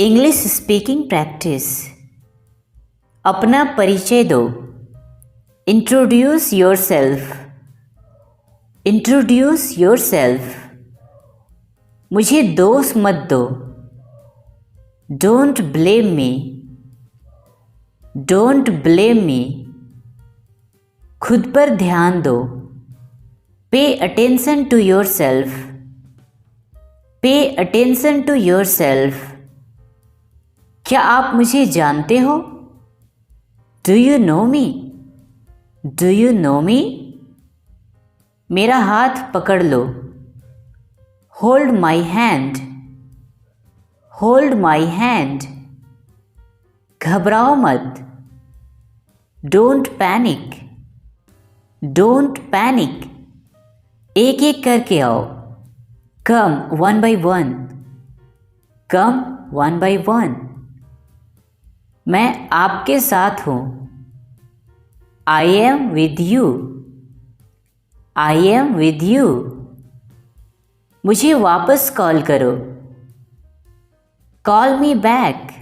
English speaking practice. अपना परिचय दो। Introduce yourself. Introduce yourself. मुझे दोष मत दो। Don't blame me. Don't blame me. खुद पर ध्यान दो। Pay attention to yourself. Pay attention to yourself. क्या आप मुझे जानते हो? Do you know me? Do you know me? मेरा हाथ पकड़ लो। Hold my hand. Hold my hand. घबराओ मत। Don't panic. Don't panic. एक एक करके आओ। Come one by one. Come one by one. मैं आपके साथ हूँ। I am with you. I am with you. मुझे वापस कॉल करो। Call me back.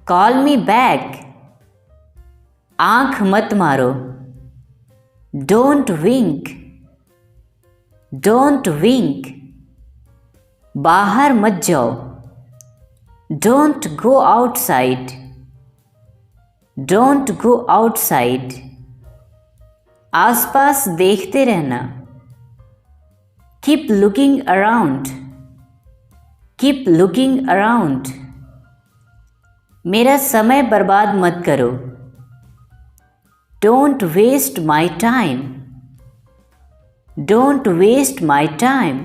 Call me back. आंख मत मारो। Don't wink. Don't wink. बाहर मत जाओ। Don't go outside. Don't go outside. आसपास देखते रहना। Keep looking around. Keep looking around. मेरा समय बर्बाद मत करो। Don't waste my time. Don't waste my time.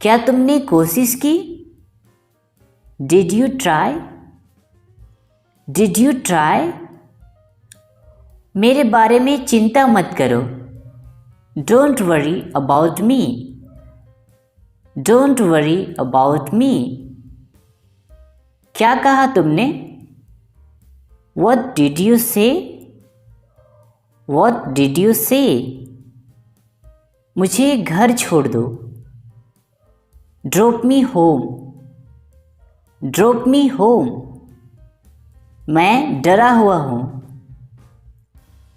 क्या तुमने कोशिश की? Did you try? Did you try? मेरे बारे में चिंता मत करो। Don't worry about me. Don't worry about me. क्या कहा तुमने? What did you say? What did you say? मुझे घर छोड़ दो। Drop me home. Drop me home. मैं डरा हुआ हूँ।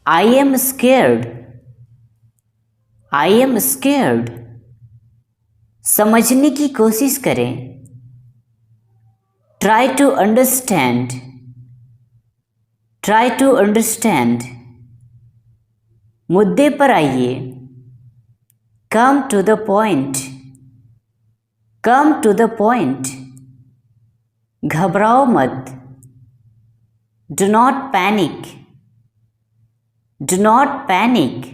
I am scared. I am scared. समझने की कोशिश करें। Try to understand. Try to understand. मुद्दे पर आइए। Come to the point. Come to the point. घबराओ मत। Do not panic. Do not panic.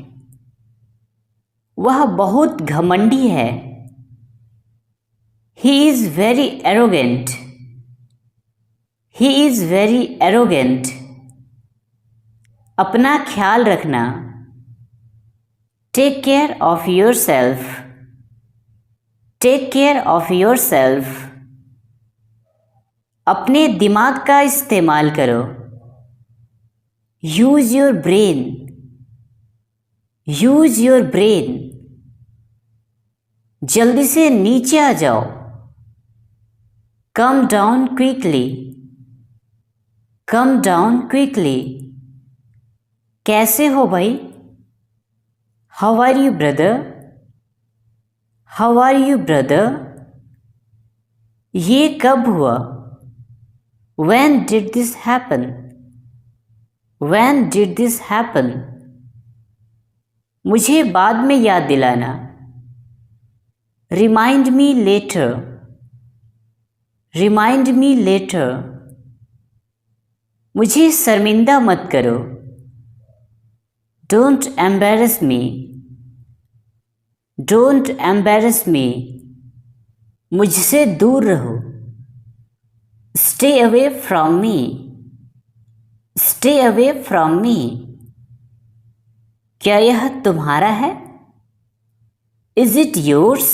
वह बहुत घमंडी है। He is very arrogant. He is very arrogant. अपना ख्याल रखना। Take care of yourself. Take care of yourself. अपने दिमाग का इस्तेमाल करो। Use your brain. Use your brain. जल्दी से नीचे आ जाओ। Come down quickly. Come down quickly. कैसे हो भाई? How are you brother? How are you brother? ये कब हुआ? When did this happen? When did this happen? मुझे बाद में याद दिलाना। Remind me later. Remind me later. मुझे शर्मिंदा मत करो। Don't embarrass me. Don't embarrass me. मुझसे दूर रहो। Stay away from me. Stay away from me. क्या यह तुम्हारा है? Is it yours?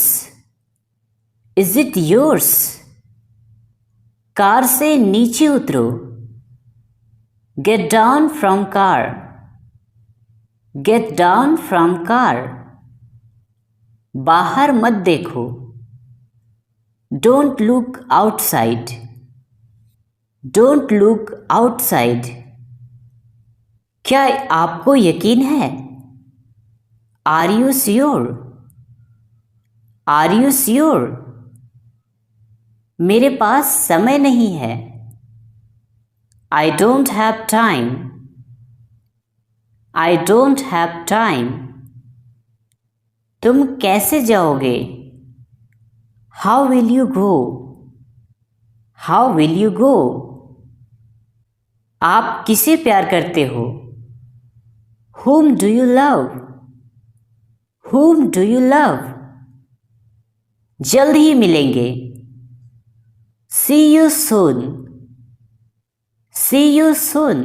Is it yours? Car से नीचे उतरो। Get down from car. Get down from car. बाहर मत देखो। Don't look outside. Don't look outside. क्या आपको यकीन है? Are you sure? Are you sure? मेरे पास समय नहीं है. I don't have time. I don't have time. तुम कैसे जाओगे? How will you go? How will you go? आप किसे प्यार करते हो? Whom do you love? Whom do you love? जल्द ही मिलेंगे. See you soon. See you soon.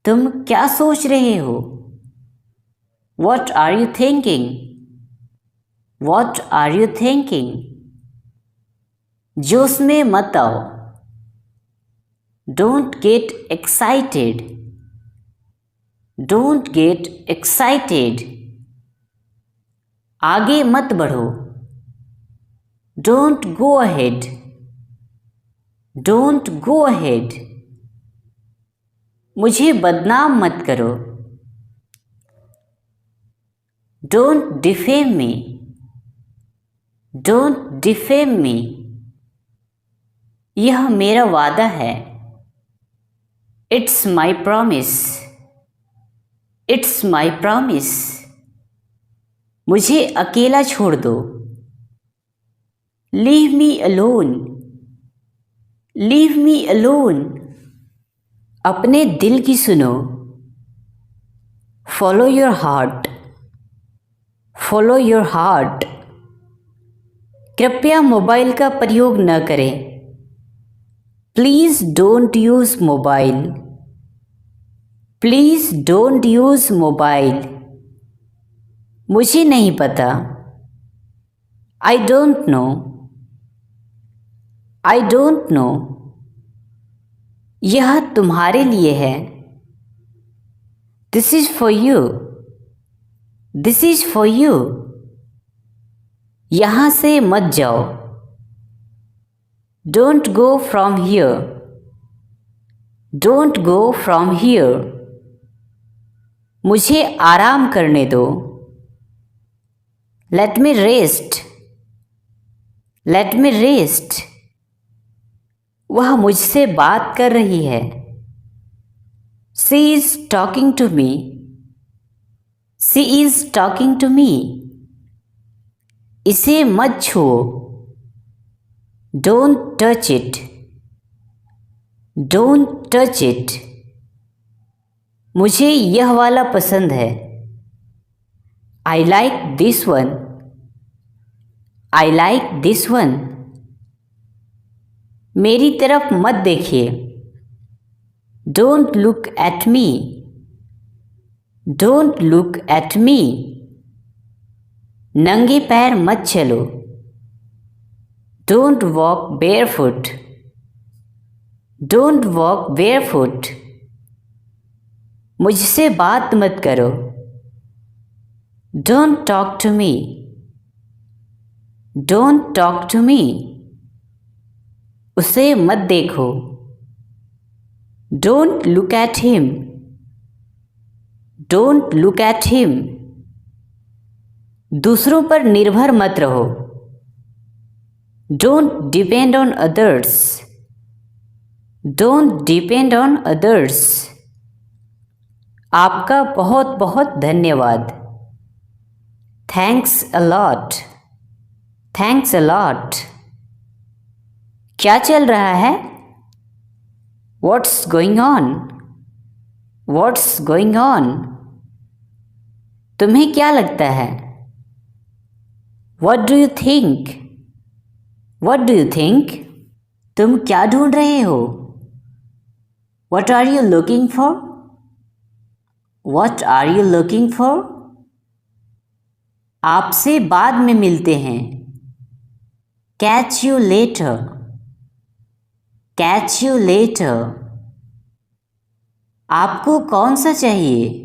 तुम क्या सोच रहे हो? What are you thinking? What are you thinking? जोश में मत आओ. Don't get excited. Don't get excited. आगे मत बढ़ो. Don't go ahead. Don't go ahead. मुझे बदनाम मत करो. Don't defame me. Don't defame me. यह मेरा वादा है. It's my promise. It's my promise. मुझे अकेला छोड़ दो. Leave me alone. Leave me alone. अपने दिल की सुनो. Follow your heart. Follow your heart. कृपया मोबाइल का प्रयोग न करें. Please don't use mobile. Please don't use mobile. मुझे नहीं पता. I don't know. I don't know. यह तुम्हारे लिए है. This is for you. This is for you. यहाँ से मत जाओ. Don't go from here. Don't go from here. मुझे आराम करने दो. Let me rest. Let me rest. वह मुझसे बात कर रही है. She is talking to me. She is talking to me. इसे मत छुओ. Don't touch it. Don't touch it. मुझे यह वाला पसंद है. I like this one. I like this one. मेरी तरफ मत देखिए. Don't look at me. Don't look at me. नंगे पैर मत चलो. Don't walk barefoot. Don't walk barefoot. मुझसे बात मत करो. Don't talk to me. Don't talk to me. उसे मत देखो. Don't look at him. Don't look at him. दूसरों पर निर्भर मत रहो. Don't depend on others. Don't depend on others. आपका बहुत बहुत धन्यवाद. Thanks a lot. Thanks a lot. क्या चल रहा है? What's going on? What's going on? तुम्हें क्या लगता है? What do you think? What do you think? तुम क्या ढूंढ रहे हो? What are you looking for? What are you looking for? आपसे बाद में मिलते हैं. Catch you later. Catch you later. आपको कौन सा चाहिए?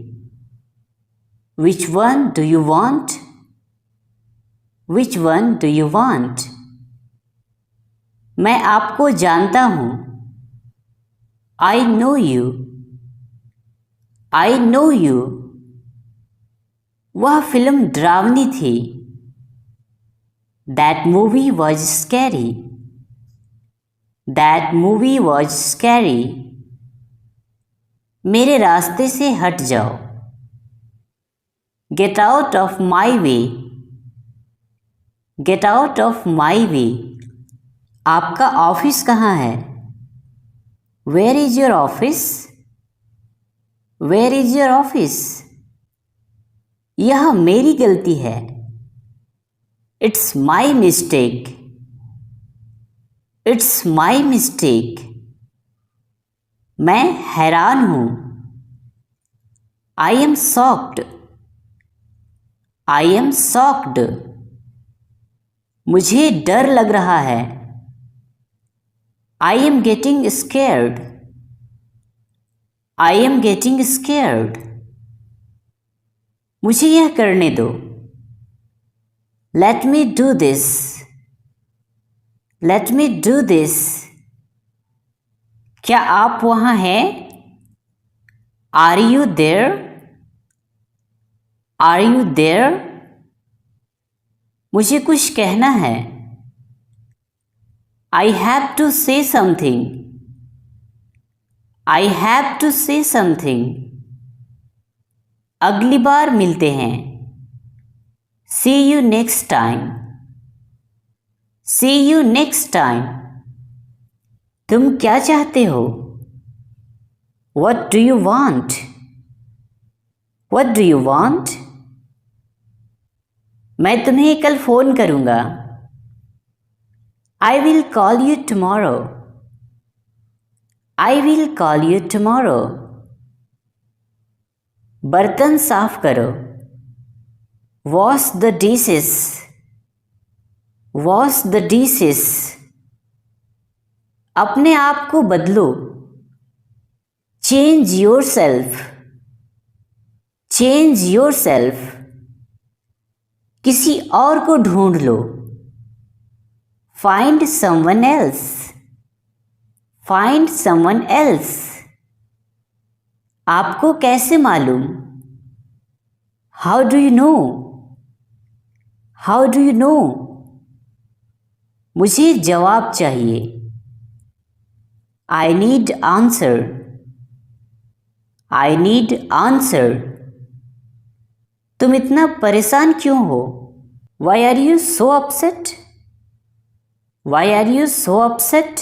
Which one do you want? Which one do you want? मैं आपको जानता हूँ। I know you. I know you. वह फिल्म डरावनी थी। That movie was scary. That movie was scary. मेरे रास्ते से हट जाओ। Get out of my way. Get out of my way. आपका ऑफिस कहाँ है? Where is your office? Where is your office? यह मेरी गलती है। It's my mistake. It's my mistake. मैं हैरान हूँ। I am shocked. I am shocked. मुझे डर लग रहा है। I am getting scared. I am getting scared. मुझे यह करने दो। Let me do this. Let me do this. क्या आप वहाँ हैं? Are you there? Are you there? मुझे कुछ कहना है। I have to say something. I have to say something. अगली बार मिलते हैं। See you next time. See you next time. तुम क्या चाहते हो? What do you want? What do you want? मैं तुम्हें कल फ़ोन करूँगा। I will call you tomorrow. I will call you tomorrow. बर्तन साफ करो। Wash the dishes. Wash the dishes. अपने आप को बदलो। Change yourself. Change yourself. किसी और को ढूंढ लो। Find someone else. Find someone else. आपको कैसे मालूम? How do you know? How do you know? मुझे जवाब चाहिए। I need answer. I need answer. तुम इतना परेशान क्यों हो? Why are you so upset? Why are you so upset?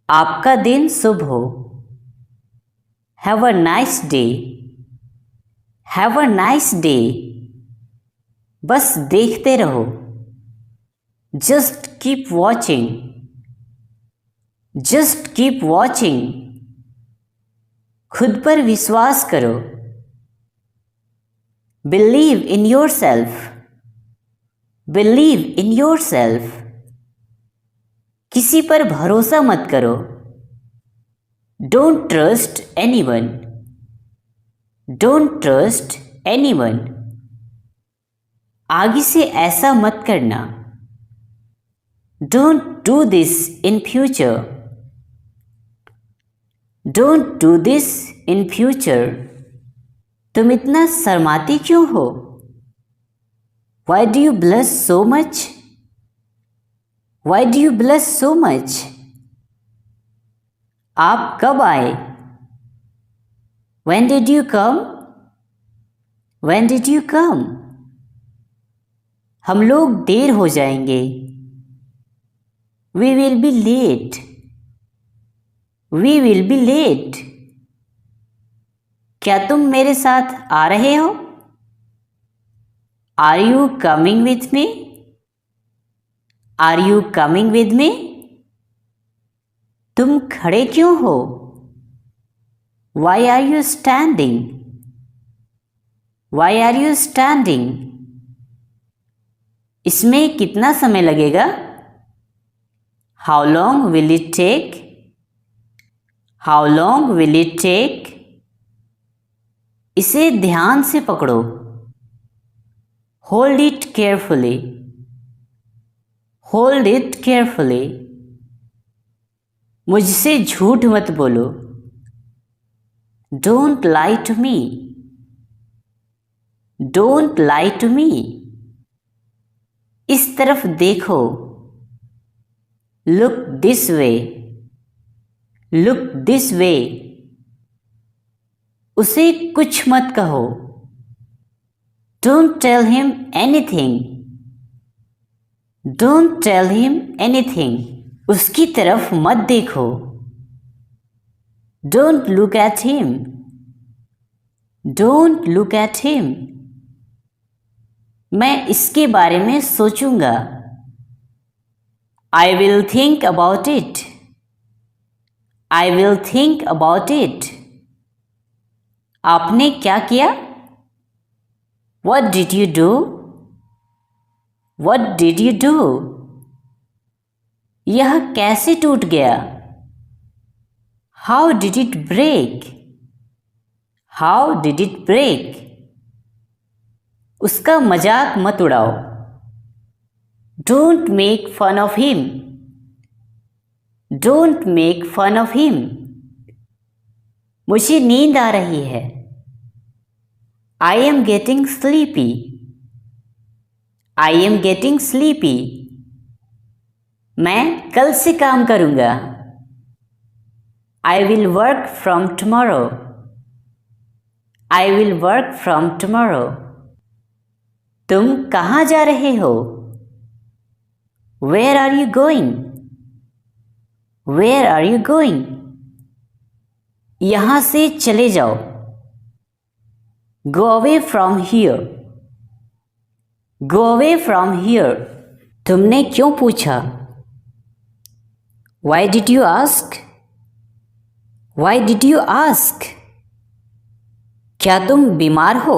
आपका दिन शुभ हो। Have a nice day. Have a nice day. बस देखते रहो। Just keep watching. Just keep watching. खुद पर विश्वास करो। Believe in yourself. Believe in yourself. किसी पर भरोसा मत करो। Don't trust anyone. Don't trust anyone. आगे से ऐसा मत करना। Don't do this in future. Don't do this in future. तुम इतना शर्माती क्यों हो? Why do you blush so much? Why do you blush so much? आप कब आए? When did you come? When did you come? हम लोग देर हो जाएंगे। We will be late. We will be late. क्या तुम मेरे साथ आ रहे हो? Are you coming with me? Are you coming with me? तुम खड़े क्यों हो? Why are you standing? Why are you standing? इसमें कितना समय लगेगा? How long will it take? How long will it take? इसे ध्यान से पकड़ो। Hold it carefully. Hold it carefully, मुझसे झूठ मत बोलो। Don't lie to me, don't lie to me, इस तरफ देखो। Look this way, look this way, उसे कुछ मत कहो। Don't tell him anything, don't tell him anything, उसकी तरफ मत देखो। Don't look at him, don't look at him, मैं इसके बारे में सोचूंगा। I will think about it, I will think about it, आपने क्या किया? What did you do? What did you do? यह कैसे टूट गया? How did it break? How did it break? उसका मजाक मत उड़ाओ। Don't make fun of him. Don't make fun of him. मुझे नींद आ रही है। I am getting sleepy. I am getting sleepy. मैं कल से काम करूँगा। I will work from tomorrow. I will work from tomorrow. तुम कहाँ जा रहे हो? Where are you going? Where are you going? यहाँ से चले जाओ। Go away from here. Go away from here. तुमने क्यों पूछा? Why did you ask? Why did you ask? क्या तुम बीमार हो?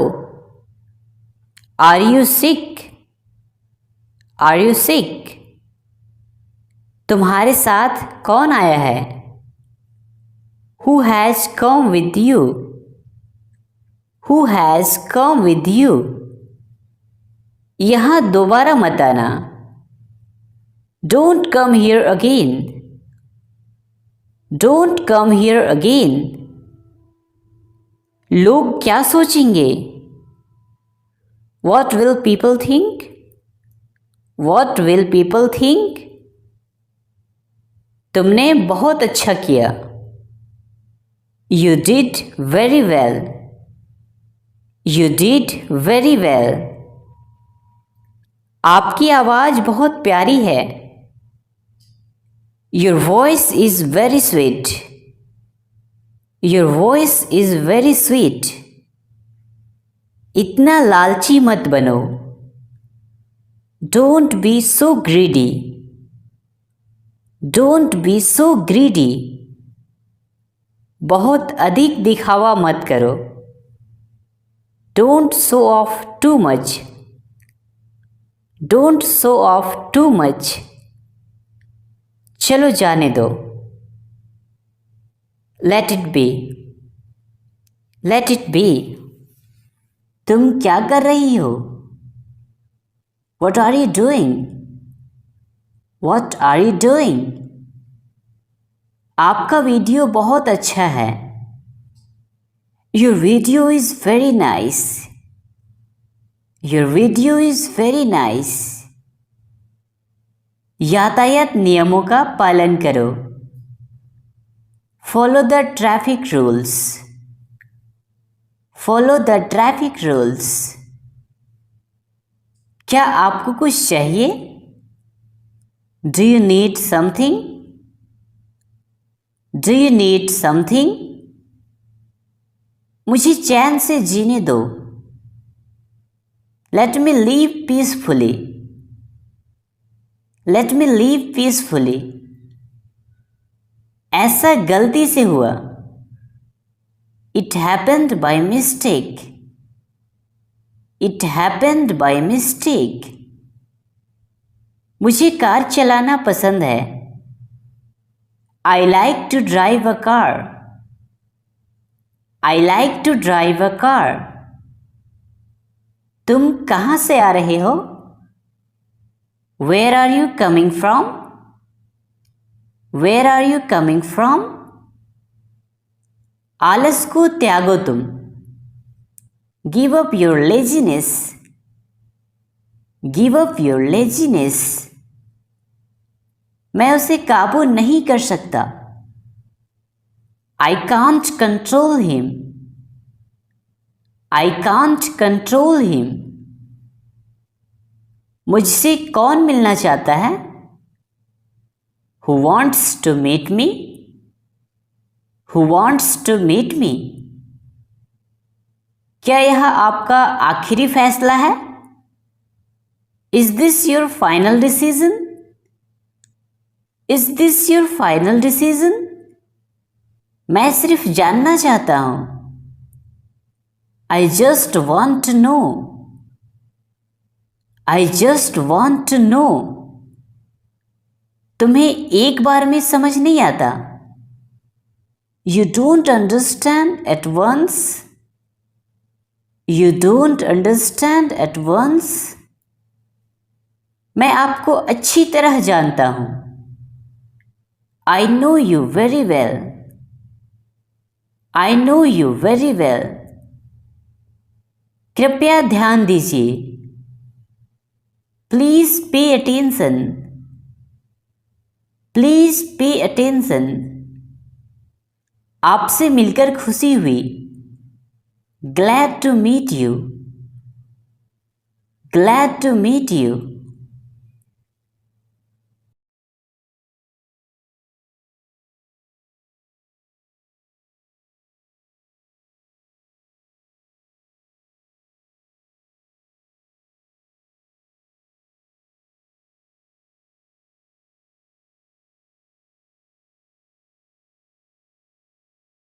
Are you sick? Are you sick? तुम्हारे साथ कौन आया है? Who has come with you? Who has come with you? यहाँ दोबारा मत आना। Don't come here again. Don't come here again. लोग क्या सोचेंगे? What will people think? What will people think? तुमने बहुत अच्छा किया। You did very well. You did very well. आपकी आवाज़ बहुत प्यारी है। Your voice is very sweet. Your voice is very sweet. इतना लालची मत बनो। Don't be so greedy. Don't be so greedy. बहुत अधिक दिखावा मत करो। Don't show off too much. Don't show off too much. चलो जाने दो। Let it be. Let it be. तुम क्या कर रही हो? What are you doing? What are you doing? आपका वीडियो बहुत अच्छा है। Your video is very nice. Your video is very nice. यातायात नियमों का पालन करो। Follow the traffic rules. Follow the traffic rules. क्या आपको कुछ चाहिए? Do you need something? Do you need something? मुझे चैन से जीने दो। Let me live peacefully. Let me live peacefully. ऐसा गलती से हुआ। It happened by mistake. It happened by mistake. मुझे कार चलाना पसंद है। I like to drive a car. I like to drive a car. तुम कहाँ से आ रहे हो? Where are you coming from? Where are you coming from? आलस को त्यागो तुम. Give up your laziness. Give up your laziness. मैं उसे काबू नहीं कर सकता. I can't control him. I can't control him. मुझसे कौन मिलना चाहता है? Who wants to meet me? Who wants to meet me? क्या यह आपका आखिरी फैसला है? Is this your final decision? Is this your final decision? मैं सिर्फ जानना चाहता हूं. I just want to know. I just want to know. तुम्हें एक बार में समझ नहीं आता. You don't understand at once. You don't understand at once. मैं आपको अच्छी तरह जानता हूं. I know you very well. I know you very well. कृपया ध्यान दीजिए. Please pay attention. Please pay attention. आपसे मिलकर खुशी हुई. Glad to meet you. Glad to meet you.